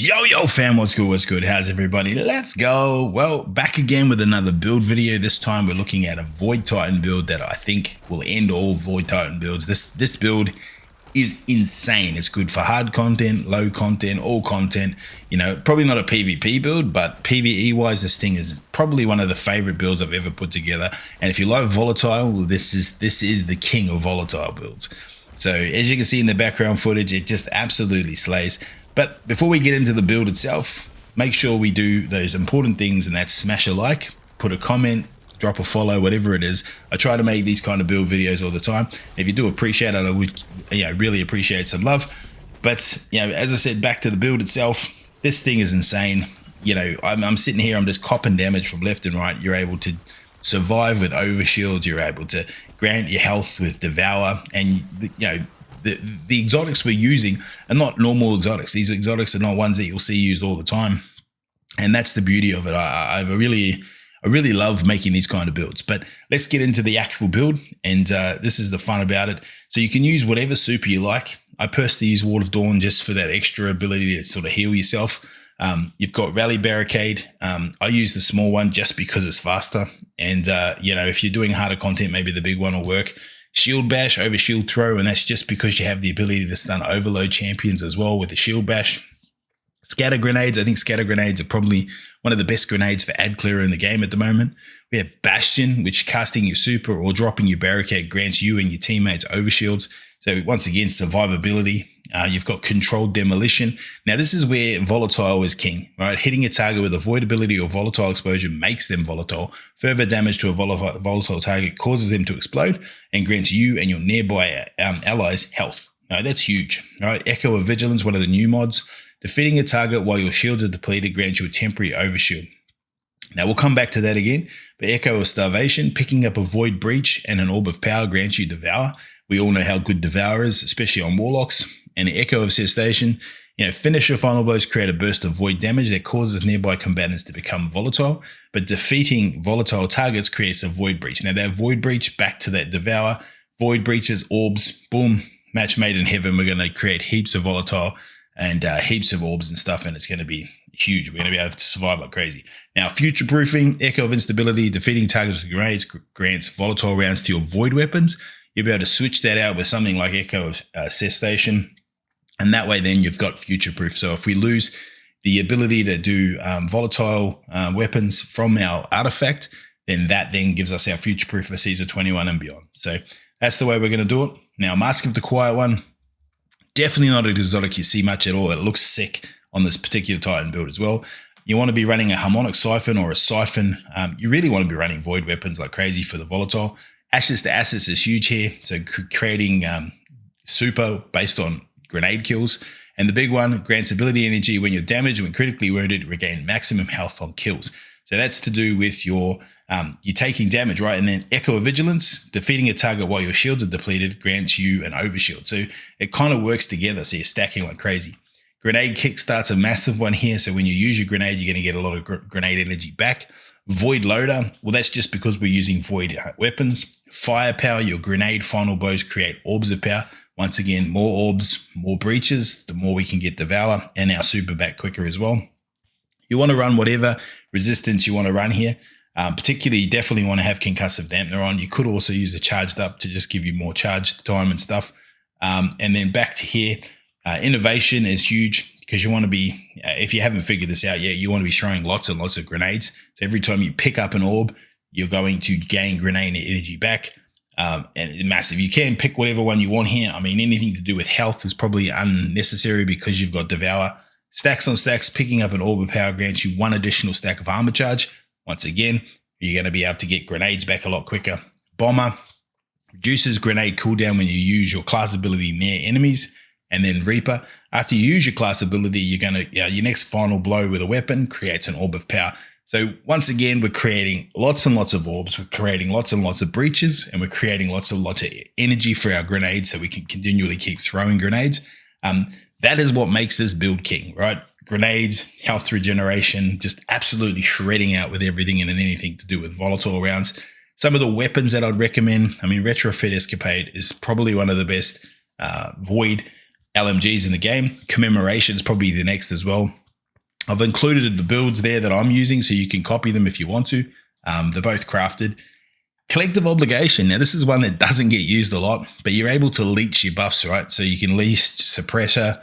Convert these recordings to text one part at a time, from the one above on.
Yo fam, what's good, how's everybody? Let's go. Well, back again with another build video. This time we're looking at a Void Titan build that I think will end all Void Titan builds. This build is insane. It's good for hard content, low content, all content. You know, probably not a PvP build, but PvE wise, this thing is probably one of the favorite builds I've ever put together. And if you love volatile, this is the king of volatile builds. So as you can see in the background footage, it just absolutely slays. But before we get into the build itself, make sure we do those important things, and that's smash a like, put a comment, drop a follow, whatever it is. I try to make these kind of build videos all the time. If you do appreciate it, I would really appreciate some love. But as I said, back to the build itself, this thing is insane. I'm sitting here, I'm just copping damage from left and right. You're able to survive with overshields, you're able to grant your health with Devour, and the exotics we're using are not normal exotics. These exotics are not ones that you'll see used all the time, and that's the beauty of it. I really love making these kind of builds. But let's get into the actual build, and this is the fun about it. So you can use whatever super you like. I personally use Ward of Dawn just for that extra ability to sort of heal yourself. You've got Rally Barricade. I use the small one just because it's faster, and if you're doing harder content, maybe the big one will work. Shield Bash over Shield Throw, and that's just because you have the ability to stun overload champions as well with the Shield Bash. Scatter Grenades. I think Scatter Grenades are probably one of the best grenades for ad clearer in the game at the moment. We have Bastion, which casting your super or dropping your barricade grants you and your teammates overshields. So once again, survivability. You've got Controlled Demolition. Now this is where volatile is king, right? Hitting a target with a void ability or volatile exposure makes them volatile. Further damage to a volatile target causes them to explode and grants you and your nearby allies health. Now that's huge, right? Echo of Vigilance, one of the new mods. Defeating a target while your shields are depleted grants you a temporary overshield. Now we'll come back to that again, but Echo of Starvation, picking up a Void Breach and an Orb of Power grants you Devour. We all know how good Devour is, especially on Warlocks. And the Echo of Cessation, finish your final blows, create a burst of void damage that causes nearby combatants to become volatile, but defeating volatile targets creates a Void Breach. Now that Void Breach, back to that Devour, Void Breaches, Orbs, boom, match made in heaven. We're going to create heaps of volatile and heaps of orbs and stuff, and it's going to be huge. We're going to be able to survive like crazy. Now, future proofing, Echo of Instability, defeating targets with grenades grants volatile rounds to your void weapons. You'll be able to switch that out with something like Echo of Cessation, and that way then you've got future proof. So if we lose the ability to do volatile weapons from our artifact, then that then gives us our future proof for Season 21 and beyond. So that's the way we're going to do it. Now, Mask of the Quiet One, definitely not an exotic you see much at all. It looks sick on this particular Titan build as well. You want to be running a Harmonic Siphon or a Siphon. You really want to be running void weapons like crazy for the volatile. Ashes to Assets is huge here. So creating super based on grenade kills. And the big one, grants ability energy when you're damaged, when critically wounded, regain maximum health on kills. So that's to do with you're taking damage, right? And then Echo of Vigilance, defeating a target while your shields are depleted, grants you an overshield. So it kind of works together. So you're stacking like crazy. Grenade Kickstart's a massive one here. So when you use your grenade, you're going to get a lot of grenade energy back. Void Loader, well, that's just because we're using void weapons. Firepower, your grenade final blows create orbs of power. Once again, more orbs, more breaches, the more we can get Devour and our super back quicker as well. You want to run whatever resistance you want to run here. Particularly, you definitely want to have Concussive Dampener on. You could also use the Charged Up to just give you more charge time and stuff. And then back to here, Innovation is huge because you want to be, if you haven't figured this out yet, you want to be throwing lots and lots of grenades. So every time you pick up an orb, you're going to gain grenade energy back. And it's massive. You can pick whatever one you want here. I mean, anything to do with health is probably unnecessary because you've got Devour. Stacks on stacks, picking up an Orb of Power grants you one additional stack of armor charge. Once again, you're going to be able to get grenades back a lot quicker. Bomber reduces grenade cooldown when you use your class ability near enemies. And then Reaper, after you use your class ability, you're going to your next final blow with a weapon creates an Orb of Power. So once again, we're creating lots and lots of orbs. We're creating lots and lots of breaches, and we're creating lots of energy for our grenades so we can continually keep throwing grenades. That is what makes this build king, right? Grenades, health regeneration, just absolutely shredding out with everything and anything to do with volatile rounds. Some of the weapons that I'd recommend, I mean, Retrofit Escapade is probably one of the best void LMGs in the game. Commemoration is probably the next as well. I've included the builds there that I'm using, so you can copy them if you want to. They're both crafted. Collective Obligation. Now, this is one that doesn't get used a lot, but you're able to leech your buffs, right? So you can leech Suppressor,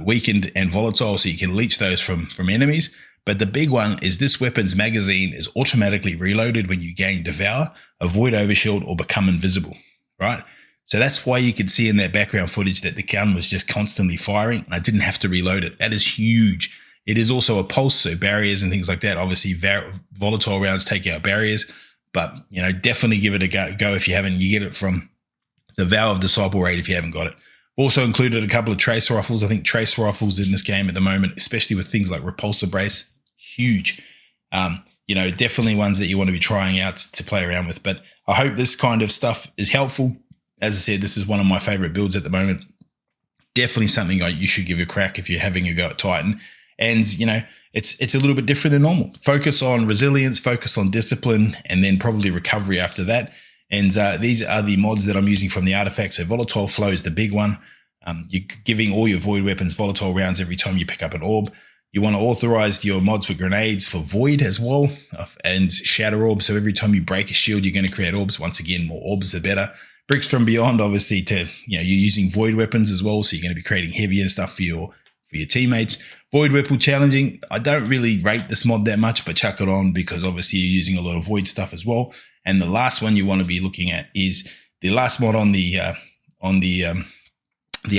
Weakened, and Volatile, so you can leech those from enemies. But the big one is this weapon's magazine is automatically reloaded when you gain Devour, Avoid Overshield, or become invisible, right? So that's why you could see in that background footage that the gun was just constantly firing, and I didn't have to reload it. That is huge. It is also a pulse, so barriers and things like that. Obviously, volatile rounds take out barriers, but definitely give it a go if you haven't. You get it from the Vow of Disciple raid if you haven't got it. Also included a couple of trace rifles. I think trace rifles in this game at the moment, especially with things like Repulsor Brace, huge. Definitely ones that you want to be trying out to play around with. But I hope this kind of stuff is helpful. As I said, this is one of my favorite builds at the moment. Definitely something you should give a crack if you're having a go at Titan. And, it's a little bit different than normal. Focus on resilience, focus on discipline, and then probably recovery after that. And these are the mods that I'm using from the artifact. So Volatile Flow is the big one. You're giving all your Void weapons volatile rounds every time you pick up an orb. You want to authorize your mods for grenades for Void as well, and Shatter Orb. So every time you break a shield, you're going to create orbs. Once again, more orbs the better. Bricks from Beyond, obviously, you're using Void weapons as well. So you're going to be creating heavier stuff for your teammates. Void Whipple Challenging. I don't really rate this mod that much, but chuck it on because obviously you're using a lot of Void stuff as well. And the last one you want to be looking at is the last mod on the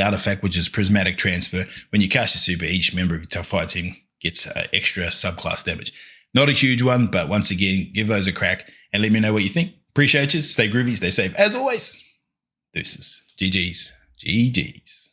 artifact, which is Prismatic Transfer. When you cast your super, each member of your tough fight team gets extra subclass damage. Not a huge one, but once again, give those a crack and let me know what you think. Appreciate you. Stay groovy, stay safe. As always, deuces. GG's. GG's.